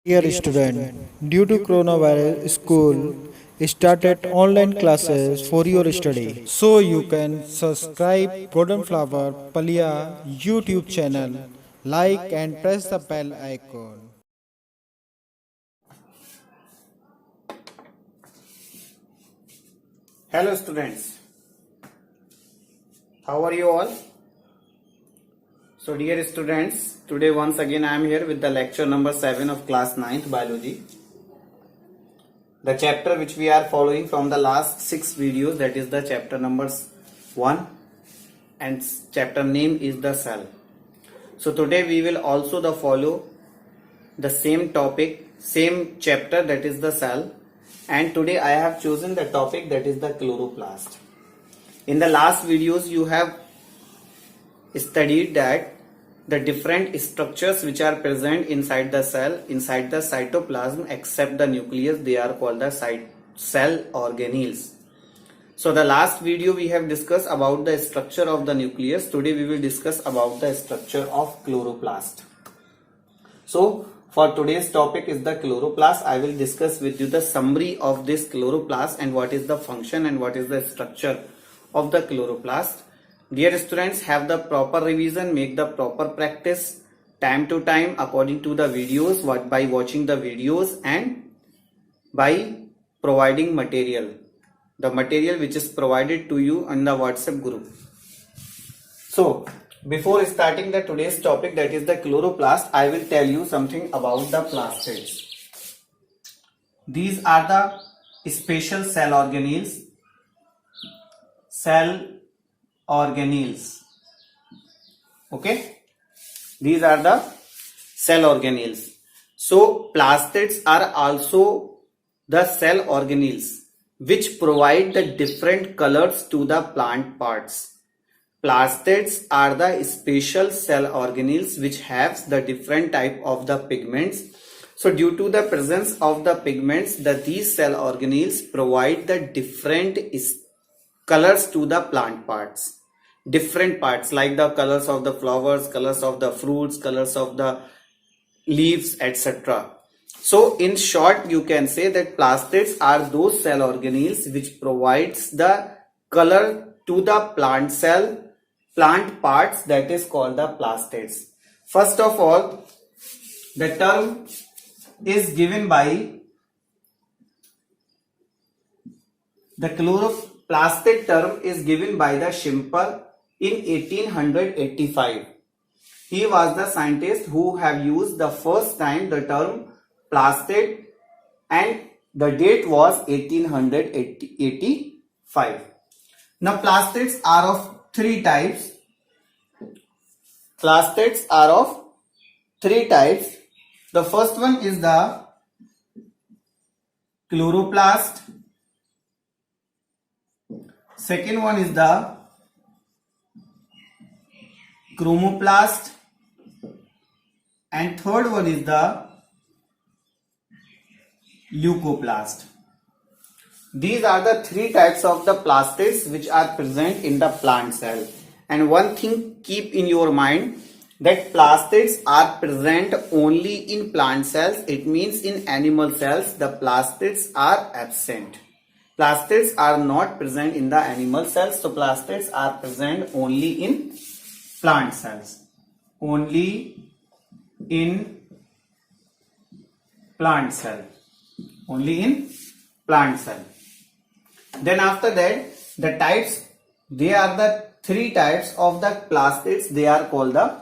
Dear student, due to coronavirus, school started online classes for your study. So you can subscribe Golden Flower Palia YouTube channel, like and press the bell icon. Hello students, how are you all? So dear students, today once again I am here with the lecture number 7 of class 9th biology. The chapter which we are following from the last 6 videos, that is the chapter numbers 1 and chapter name is the cell. So today we will also follow the same topic, same chapter, that is the cell, and today I have chosen the topic that is the chloroplast. In the last videos you have studied that the different structures which are present inside the cell, inside the cytoplasm, except the nucleus, they are called the cell organelles. So the last video we have discussed about the structure of the nucleus. Today we will discuss about the structure of chloroplast. So for today's topic is the chloroplast. I will discuss with you the summary of this chloroplast and what is the function and what is the structure of the chloroplast. Dear students, have the proper revision, make the proper practice time to time according to the videos, by watching the videos and by providing material. The material which is provided to you on the WhatsApp group. So before starting the today's topic, that is the chloroplast, I will tell you something about the plastids. These are the special cell organelles. Okay, these are the cell organelles. So plastids are also the cell organelles which provide the different colors to the plant parts. Plastids are the special cell organelles which have the different type of the pigments. So due to the presence of the pigments, these cell organelles provide the different colors to the plant parts. Different parts like the colors of the flowers, colors of the fruits, colors of the leaves, etc. So in short, you can say that plastids are those cell organelles which provides the color to the plant parts, that is called the plastids. First of all, the term is given by the chloroplastid term is given by the Schimper in 1885. He was the scientist who have used the first time the term plastid and the date was 1885. Now plastids are of three types. Plastids are of three types. The first one is the chloroplast. Second one is the chromoplast, and third one is the leucoplast. These are the three types of the plastids which are present in the plant cell. And one thing keep in your mind, that plastids are present only in plant cells. It means in animal cells the plastids are absent. Plastids are not present in the animal cells. So plastids are present only in plant cells. Only in plant cell. Only in plant cell. Then after that, the types, they are the three types of the plastids. They are called the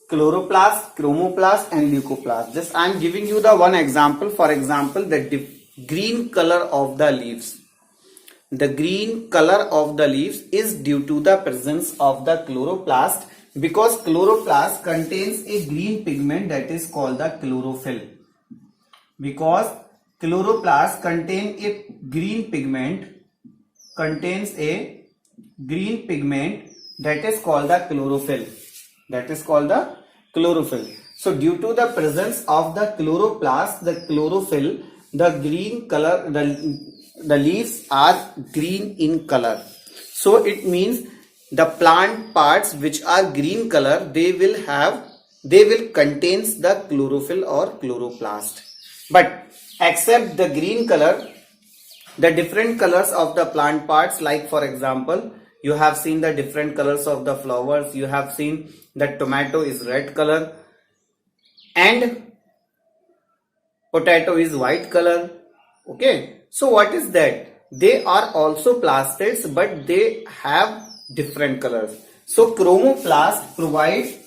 chloroplast, chromoplast and leucoplast. Just I am giving you the one example. For example, the green color of the leaves. The green color of the leaves is due to the presence of the chloroplast, because chloroplast contains a green pigment that is called the chlorophyll. Because chloroplast contains a green pigment, that is called the chlorophyll. That is called the chlorophyll. So due to the presence of the chloroplast, the chlorophyll, the green color, the leaves are green in color. So it means the plant parts which are green color, they will have they will contains the chlorophyll or chloroplast. But except the green color, the different colors of the plant parts, like for example, you have seen the different colors of the flowers, you have seen that tomato is red color and potato is white color. Okay, so what is that? They are also plastids, but they have different colors. So chromoplast provide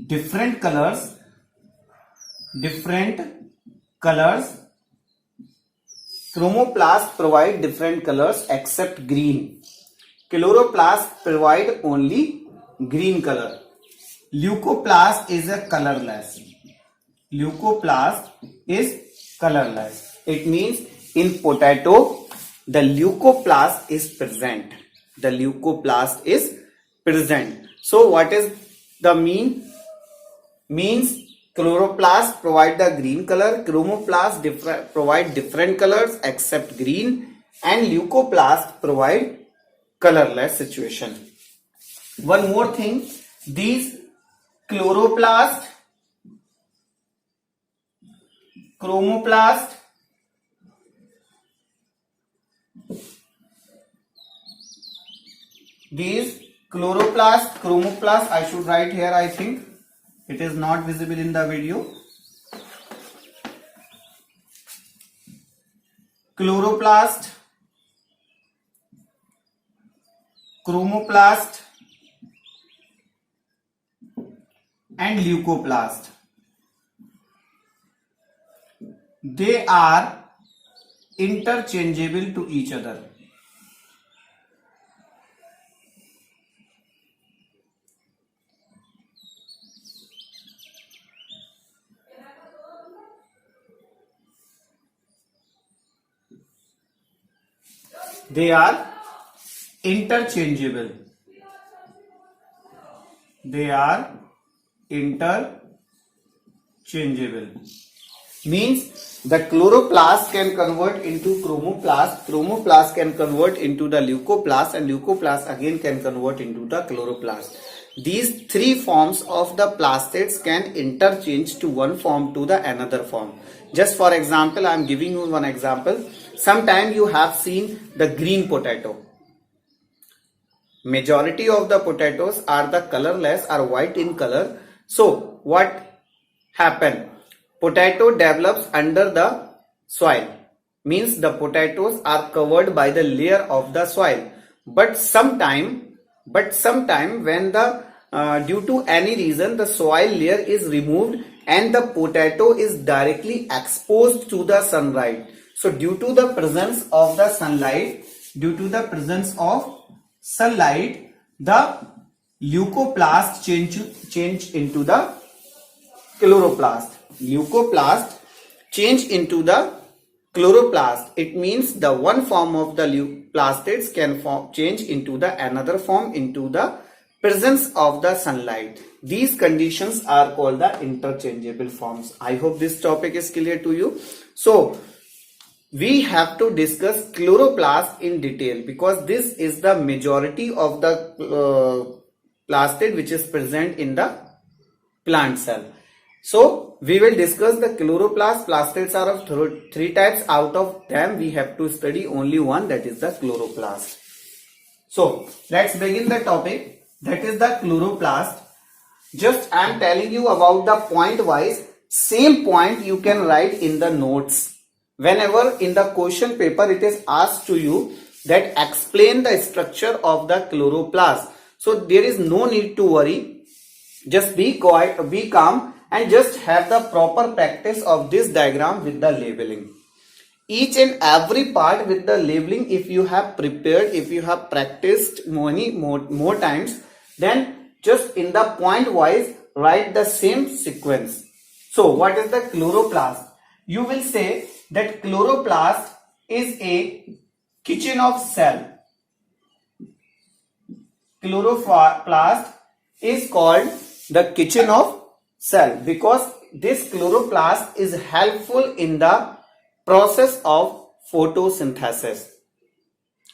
different colors chromoplast provide different colors except green. Chloroplast provide only green color. Leucoplast is a colorless. Leucoplast is colorless. It means in potato the leucoplast is present. The leucoplast is present. So what is the means? Chloroplast provide the green color, chromoplast provide different colors except green, and leucoplast provide colorless situation. One more thing, these chloroplast, chromoplast, these chloroplast, chromoplast, I should write here, I think it is not visible in the video. Chloroplast, chromoplast and leucoplast, they are interchangeable to each other. They are interchangeable. They are interchangeable. Means the chloroplast can convert into chromoplast, chromoplast can convert into the leucoplast, and leucoplast again can convert into the chloroplast. These three forms of the plastids can interchange to one form to the another form. Just for example, I am giving you one example. Sometime you have seen the green potato. Majority of the potatoes are the colorless, are white in color. So what happened? Potato develops under the soil. Means the potatoes are covered by the layer of the soil. But sometime when the due to any reason the soil layer is removed and the potato is directly exposed to the sunlight. So due to the presence of the sunlight, the leucoplast change into the chloroplast. Leucoplast change into the chloroplast. It means the one form of the plastids can change into the another form into the presence of the sunlight. These conditions are called the interchangeable forms. I hope this topic is clear to you. So we have to discuss chloroplast in detail because this is the majority of the plastid which is present in the plant cell. So we will discuss the chloroplast. Plastids are of three types. Out of them we have to study only one, that is the chloroplast. So let's begin the topic, that is the chloroplast. Just I am telling you about the point wise. Same point you can write in the notes. Whenever in the question paper it is asked to you that explain the structure of the chloroplast. So there is no need to worry. Just be quiet, be calm, and just have the proper practice of this diagram with the labeling. Each and every part with the labeling, if you have prepared, if you have practiced more times, then just in the point wise write the same sequence. So what is the chloroplast? You will say that chloroplast is a kitchen of cell. Chloroplast is called the kitchen of cell because this chloroplast is helpful in the process of photosynthesis.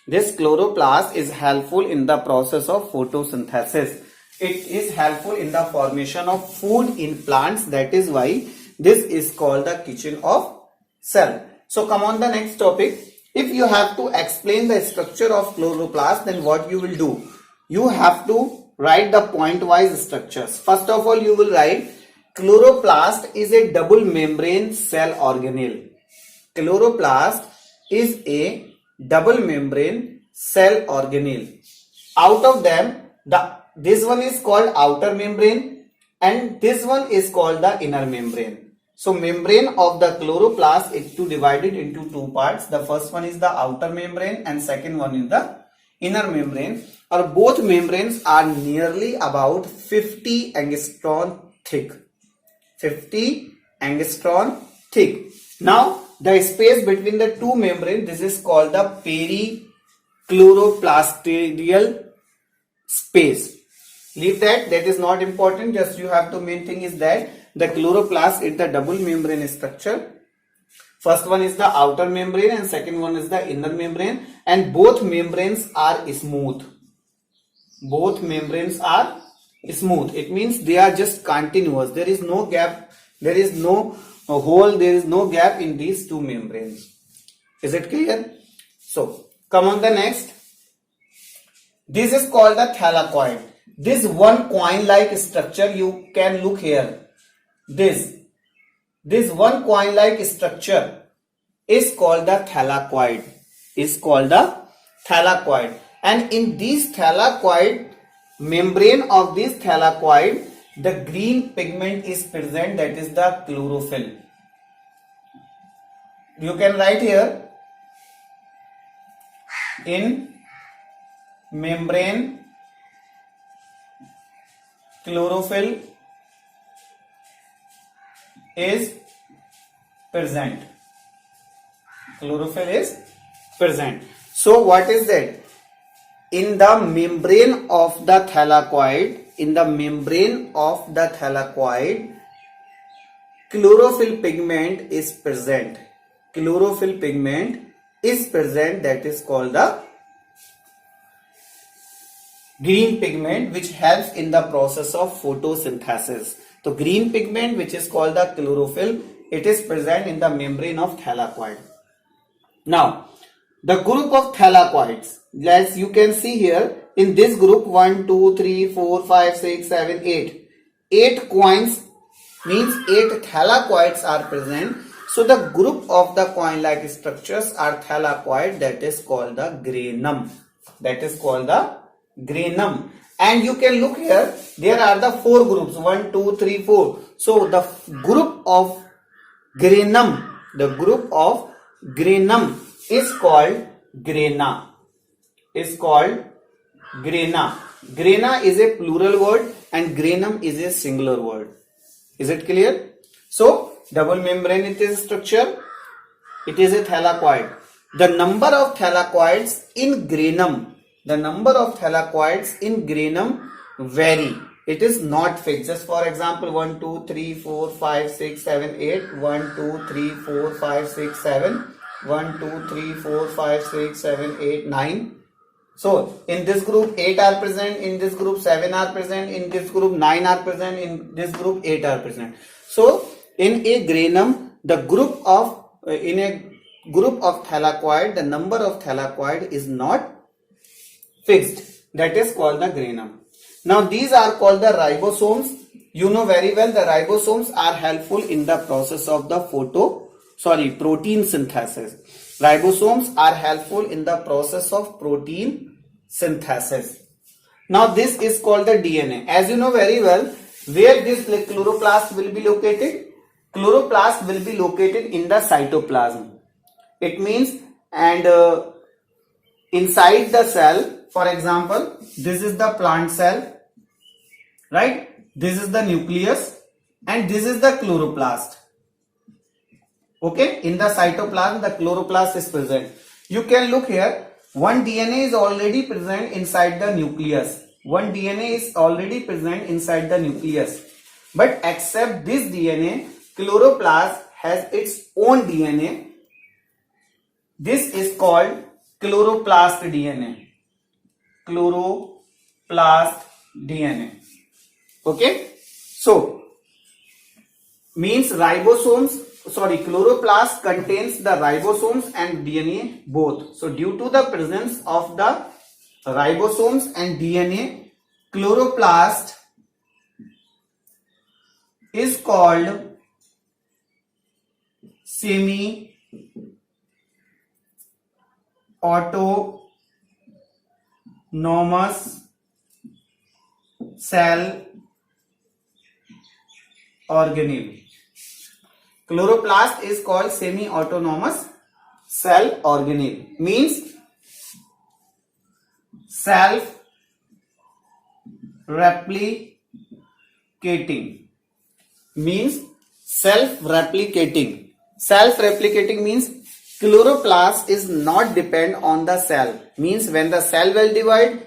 This chloroplast is helpful in the process of photosynthesis. It is helpful in the formation of food in plants. That is why this is called the kitchen of cell. So come on the next topic. If you have to explain the structure of chloroplast, then what you will do? You have to write the point-wise structures. First of all, you will write chloroplast is a double membrane cell organelle. Chloroplast is a double membrane cell organelle. Out of them, this one is called outer membrane and this one is called the inner membrane. So membrane of the chloroplast is divided into two parts. The first one is the outer membrane and second one is the inner membrane. Or both membranes are nearly about 50 angstrom thick. 50 angstrom thick. Now the space between the two membranes, this is called the perichloroplastidial space. Leave that is not important. Just you have to main thing is that the chloroplast is the double membrane structure. First one is the outer membrane and second one is the inner membrane, and both membranes are smooth. Both membranes are smooth. It means they are just continuous. There is no gap, there is no hole, there is no gap in these two membranes. Is it clear? So come on the next. This is called the thylakoid. This one coin-like structure, you can look here. This one coin-like structure is called the thylakoid. And in this thylakoid, membrane of this thylakoid, the green pigment is present, that is the chlorophyll. You can write here, in membrane chlorophyll is present. Chlorophyll is present. So what is that? In the membrane of the thylakoid, chlorophyll pigment is present. That is called the green pigment, which helps in the process of photosynthesis. So green pigment, which is called the chlorophyll, it is present in the membrane of thylakoid. Now the group of thylakoids, as you can see here, in this group 1, 2, 3, 4, 5, 6, 7, 8. 8 coins means 8 thylakoids are present. So the group of the coin-like structures are thylakoid, that is called the granum. And you can look here, there are the 4 groups, 1, 2, 3, 4. So the group of granum is called grana. Grana is a plural word and granum is a singular word. Is it clear? So double membrane it is structure. It is a thylakoid. The number of thylakoids in granum vary. It is not fixed. Just for example, 1, 2, 3, 4, 5, 6, 7, 8. 1, 2, 3, 4, 5, 6, 7. 1, 2, 3, 4, 5, 6, 7, 8, 9. So in this group 8 are present, in this group 7 are present, in this group 9 are present, in this group 8 are present. So in a granum, in a group of thylakoid, the number of thylakoid is not fixed. That is called the granum. Now these are called the ribosomes. You know very well the ribosomes are helpful in the process of the protein synthesis. Ribosomes are helpful in the process of protein synthesis. Now this is called the DNA. As you know very well, where this chloroplast will be located? Chloroplast will be located in the cytoplasm. It means, and inside the cell, for example, this is the plant cell, right? This is the nucleus and this is the chloroplast. Okay, in the cytoplasm, the chloroplast is present. You can look here, one DNA is already present inside the nucleus. But except this DNA, chloroplast has its own DNA. This is called chloroplast DNA. Okay, so means chloroplast contains the ribosomes and DNA both. So due to the presence of the ribosomes and DNA, chloroplast is called semi autonomous cell organelle. Chloroplast is called semi-autonomous cell organelle. Means self-replicating. Means self-replicating. Self-replicating means chloroplast is not depend on the cell. Means when the cell will divide,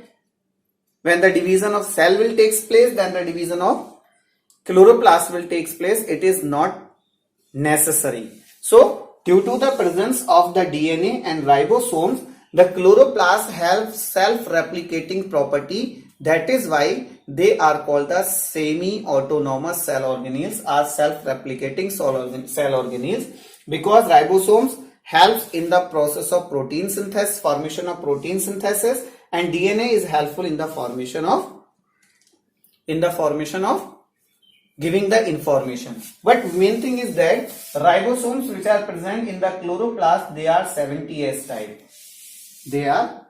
when the division of cell will takes place, then the division of chloroplast will takes place. It is not necessary. So due to the presence of the DNA and ribosomes, the chloroplast have self-replicating property. That is why they are called the semi-autonomous cell organelles or self-replicating cell organelles, because ribosomes helps in the process of protein synthesis, formation of protein synthesis, and DNA is helpful in the formation of giving the information. But main thing is that ribosomes which are present in the chloroplast, they are 70S type. They are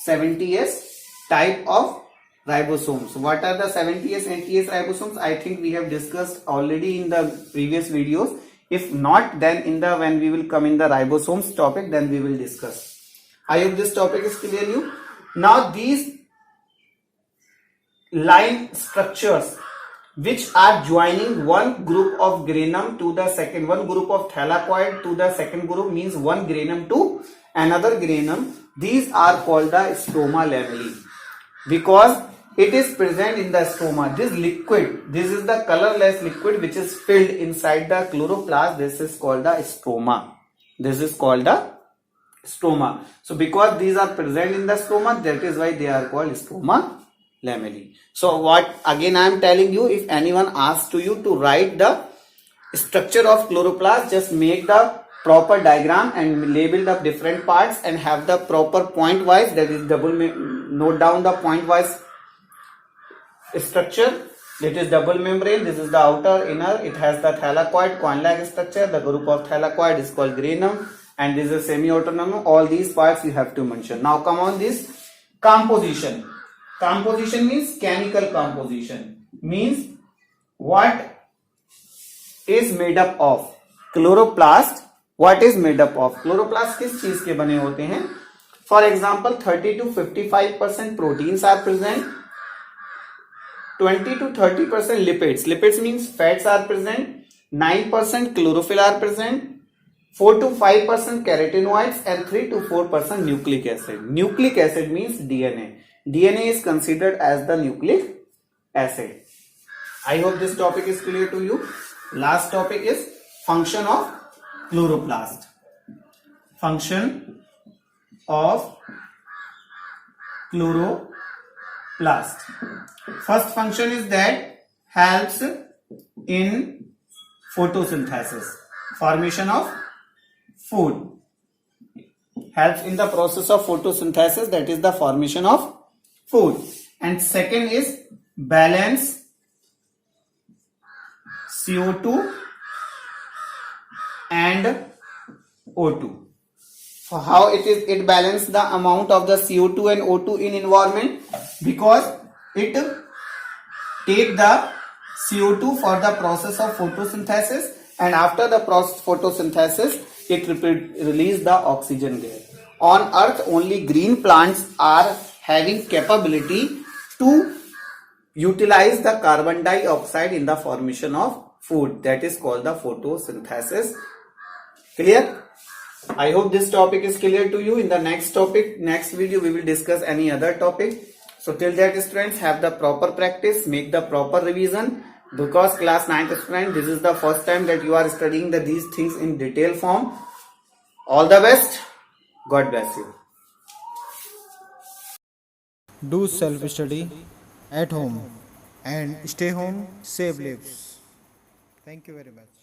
70S type of ribosomes. What are the 70S and 80S ribosomes? I think we have discussed already in the previous videos. If not, then when we will come in the ribosomes topic, then we will discuss. I hope this topic is clear to you. Now these line structures which are joining one group of granum to the second, one group of thylakoid to the second group, means one granum to another granum. These are called the stroma lamellae, because it is present in the stroma. This liquid, this is the colorless liquid which is filled inside the chloroplast. This is called the stroma. This is called the stroma. So because these are present in the stroma, that is why they are called stroma lamellae. So what again I am telling you, if anyone asks to you to write the structure of chloroplast, just make the proper diagram and label the different parts and have the proper point wise, that is note down the point wise structure. It is double membrane. This is the outer inner. It has the thylakoid coin-like structure. The group of thylakoid is called granum, and this is semi-autonomous. All these parts you have to mention. Now come on this composition. Composition means chemical composition. Means what is made up of chloroplast. What is made up of chloroplast? किस चीज के बने होते हैं? For example, 30 to 55% proteins are present. 20 to 30% lipids. Lipids means fats are present. 9% chlorophyll are present. 4 to 5% carotenoids and 3 to 4% nucleic acid. Nucleic acid means DNA. DNA is considered as the nucleic acid. I hope this topic is clear to you. Last topic is function of chloroplast. Function of chloroplast. First function is that helps in photosynthesis, formation of food. Helps in the process of photosynthesis, that is the formation of food. And second is balance CO2 and O2. So how it balance the amount of the CO2 and O2 in environment? Because it take the CO2 for the process of photosynthesis, and after the process photosynthesis it release the oxygen gas. On earth only green plants are having capability to utilize the carbon dioxide in the formation of food. That is called the photosynthesis. Clear? I hope this topic is clear to you. In the next video we will discuss any other topic. So till that, students, have the proper practice, make the proper revision, because class 9th student, this is the first time that you are studying these things in detail form. All the best. God bless you. Do self-study at home. and stay home, save lives. Thank you very much.